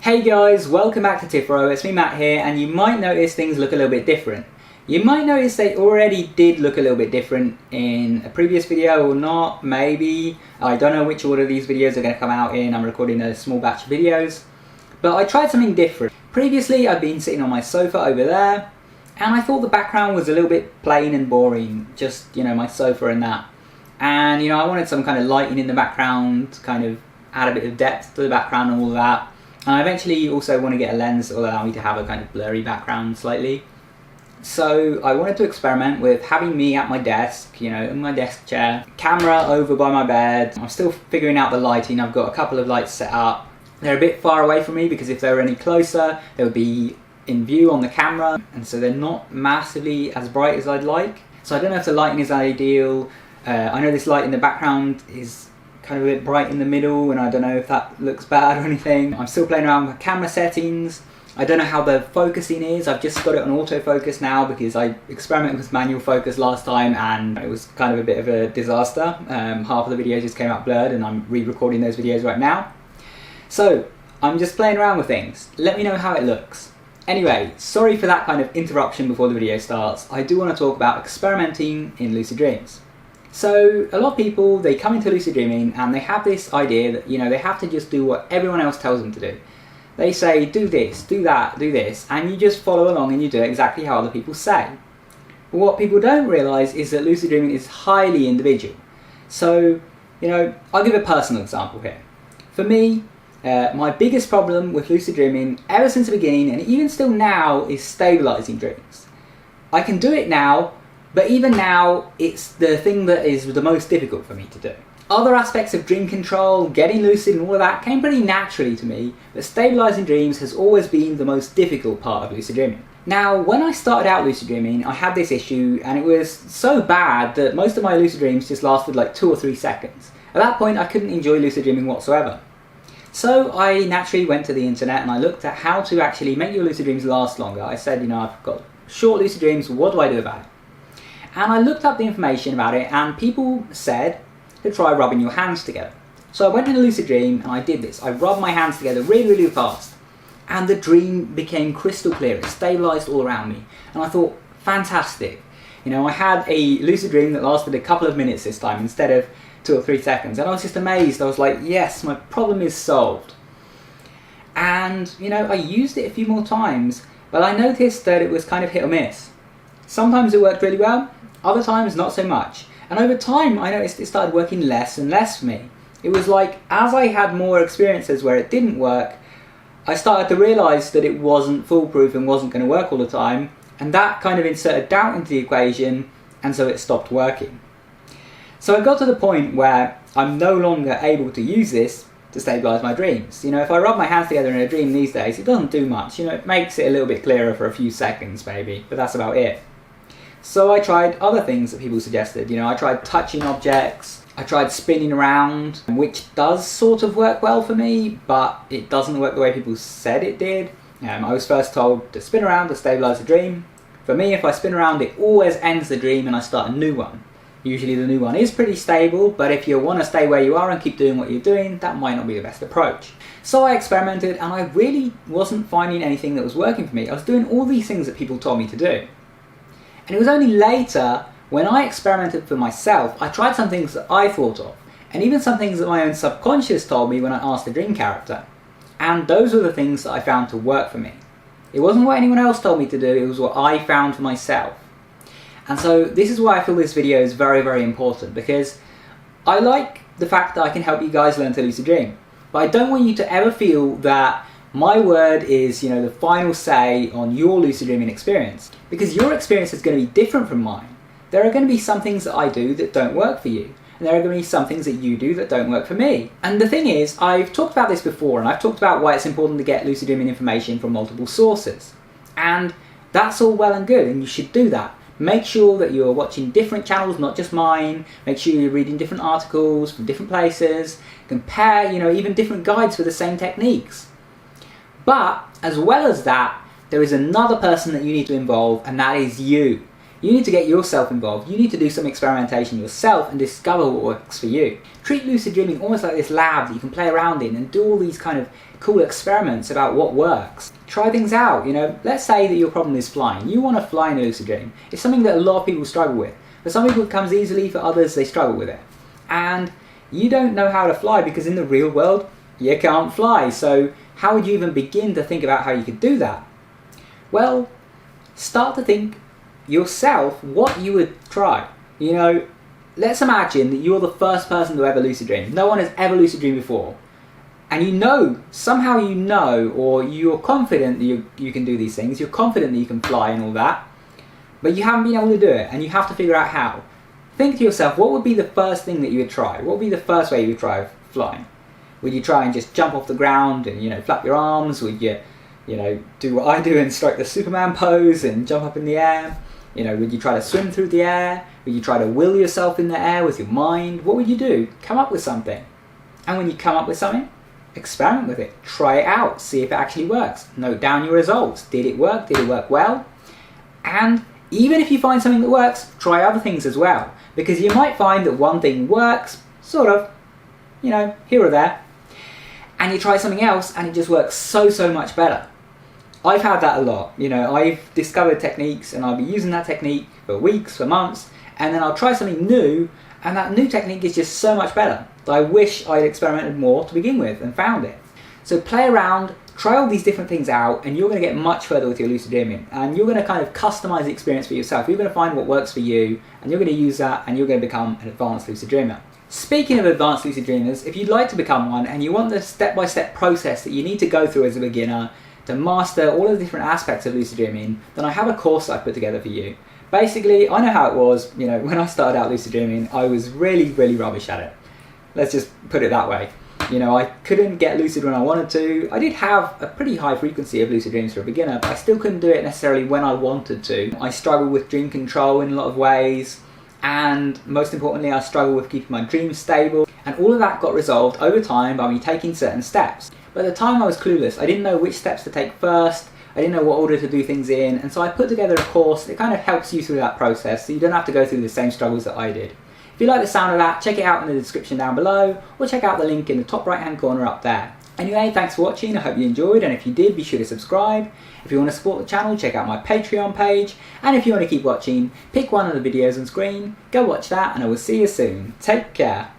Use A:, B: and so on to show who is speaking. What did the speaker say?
A: Hey guys, welcome back to Tipharot. It's me Matt here, and you might notice things look a little bit different. You might notice they already did look a little bit different in a previous video or not, maybe. I don't know which order these videos are going to come out in. I'm recording a small batch of videos. But I tried something different. Previously I'd been sitting on my sofa over there, and I thought the background was a little bit plain and boring. Just, my sofa and that. And, I wanted some kind of lighting in the background, kind of add a bit of depth to the background and all of that. And I eventually also want to get a lens that will allow me to have a kind of blurry background slightly. So I wanted to experiment with having me at my desk, in my desk chair, camera over by my bed. I'm still figuring out the lighting. I've got a couple of lights set up. They're a bit far away from me because if they were any closer, they would be in view on the camera. And so they're not massively as bright as I'd like. So I don't know if the lighting is ideal. I know this light in the background is kind of a bit bright in the middle, and I don't know if that looks bad or anything. I'm still playing around with camera settings. I don't know how the focusing is. I've just got it on autofocus now because I experimented with manual focus last time and it was kind of a bit of a disaster. Half of the videos just came out blurred, and I'm re-recording those videos right now. So I'm just playing around with things. Let me know how it looks. Anyway, sorry for that kind of interruption before the video starts. I do want to talk about experimenting in lucid dreams. So a lot of people, they come into lucid dreaming and they have this idea that, they have to just do what everyone else tells them to do. They say, do this, do that, do this, and you just follow along and you do exactly how other people say. But what people don't realise is that lucid dreaming is highly individual. So, I'll give a personal example here. For me, my biggest problem with lucid dreaming ever since the beginning, and even still now, is stabilizing dreams. I can do it now, but even now, it's the thing that is the most difficult for me to do. Other aspects of dream control, getting lucid and all of that came pretty naturally to me, but stabilizing dreams has always been the most difficult part of lucid dreaming. Now, when I started out lucid dreaming, I had this issue, and it was so bad that most of my lucid dreams just lasted like 2 or 3 seconds. At that point, I couldn't enjoy lucid dreaming whatsoever. So I naturally went to the internet and I looked at how to actually make your lucid dreams last longer. I said, I've got short lucid dreams, what do I do about it? And I looked up the information about it, and people said to try rubbing your hands together. So I went in a lucid dream and I did this. I rubbed my hands together really, really fast, and the dream became crystal clear. It stabilized all around me. And I thought, fantastic. I had a lucid dream that lasted a couple of minutes this time instead of 2 or 3 seconds. And I was just amazed. I was like, yes, my problem is solved. And, I used it a few more times, but I noticed that it was kind of hit or miss. Sometimes it worked really well, other times not so much. And over time I noticed it started working less and less for me. It was like, as I had more experiences where it didn't work, I started to realise that it wasn't foolproof and wasn't going to work all the time, and that kind of inserted doubt into the equation, and so it stopped working. So I got to the point where I'm no longer able to use this to stabilise my dreams. If I rub my hands together in a dream these days, it doesn't do much. It makes it a little bit clearer for a few seconds maybe, but that's about it. So I tried other things that people suggested. I tried touching objects, I tried spinning around, which does sort of work well for me, but it doesn't work the way people said it did. I was first told to spin around to stabilise the dream. For me, if I spin around, it always ends the dream and I start a new one. Usually the new one is pretty stable, but if you want to stay where you are and keep doing what you're doing, that might not be the best approach. So I experimented, and I really wasn't finding anything that was working for me. I was doing all these things that people told me to do. And it was only later, when I experimented for myself, I tried some things that I thought of, and even some things that my own subconscious told me when I asked the dream character. And those were the things that I found to work for me. It wasn't what anyone else told me to do, it was what I found for myself. And so this is why I feel this video is very, very important, because I like the fact that I can help you guys learn to lucid dream. But I don't want you to ever feel that my word is, the final say on your lucid dreaming experience. Because your experience is going to be different from mine. There are going to be some things that I do that don't work for you. And there are going to be some things that you do that don't work for me. And the thing is, I've talked about this before, and I've talked about why it's important to get lucid dreaming information from multiple sources. And that's all well and good, and you should do that. Make sure that you're watching different channels, not just mine. Make sure you're reading different articles from different places. Compare, even different guides for the same techniques. But, as well as that, there is another person that you need to involve, and that is you. You need to get yourself involved. You need to do some experimentation yourself and discover what works for you. Treat lucid dreaming almost like this lab that you can play around in and do all these kind of cool experiments about what works. Try things out, you know. Let's say that your problem is flying. You want to fly in a lucid dream. It's something that a lot of people struggle with. For some people it comes easily, for others they struggle with it. And you don't know how to fly because in the real world you can't fly. So how would you even begin to think about how you could do that? Well, start to think yourself what you would try. You know, let's imagine that you're the first person to ever lucid dream. No one has ever lucid dreamed before. And you know, somehow you know, or you're confident that you can do these things, you're confident that you can fly and all that, but you haven't been able to do it, and you have to figure out how. Think to yourself, what would be the first thing that you would try? What would be the first way you would try flying? Would you try and just jump off the ground and, you know, flap your arms? Would you know, do what I do and strike the Superman pose and jump up in the air? You know, would you try to swim through the air? Would you try to will yourself in the air with your mind? What would you do? Come up with something. And when you come up with something, experiment with it. Try it out. See if it actually works. Note down your results. Did it work? Did it work well? And even if you find something that works, try other things as well. Because you might find that one thing works, sort of, you know, here or there. And you try something else and it just works so much better. I've had that a lot. You know, I've discovered techniques and I'll be using that technique for weeks, for months, and then I'll try something new and that new technique is just so much better. I wish I'd experimented more to begin with and found it. So play around, try all these different things out, and you're going to get much further with your lucid dreaming. And you're going to kind of customize the experience for yourself. You're going to find what works for you, and you're going to use that, and you're going to become an advanced lucid dreamer. Speaking of advanced lucid dreamers, if you'd like to become one and you want the step-by-step process that you need to go through as a beginner to master all of the different aspects of lucid dreaming, then I have a course that I put together for you. Basically, I know how it was. You know, when I started out lucid dreaming, I was really rubbish at it. Let's just put it that way. You know, I couldn't get lucid when I wanted to. I did have a pretty high frequency of lucid dreams for a beginner, but I still couldn't do it necessarily when I wanted to. I struggled with dream control in a lot of ways, and most importantly, I struggled with keeping my dreams stable. And all of that got resolved over time by me taking certain steps. But at the time I was clueless. I didn't know which steps to take first. I didn't know what order to do things in. And so I put together a course that kind of helps you through that process so you don't have to go through the same struggles that I did. If you like the sound of that, check it out in the description down below, or check out the link in the top right hand corner up there. Anyway, thanks for watching, I hope you enjoyed, and if you did, be sure to subscribe. If you want to support the channel, check out my Patreon page, and if you want to keep watching, pick one of the videos on screen, go watch that, and I will see you soon. Take care.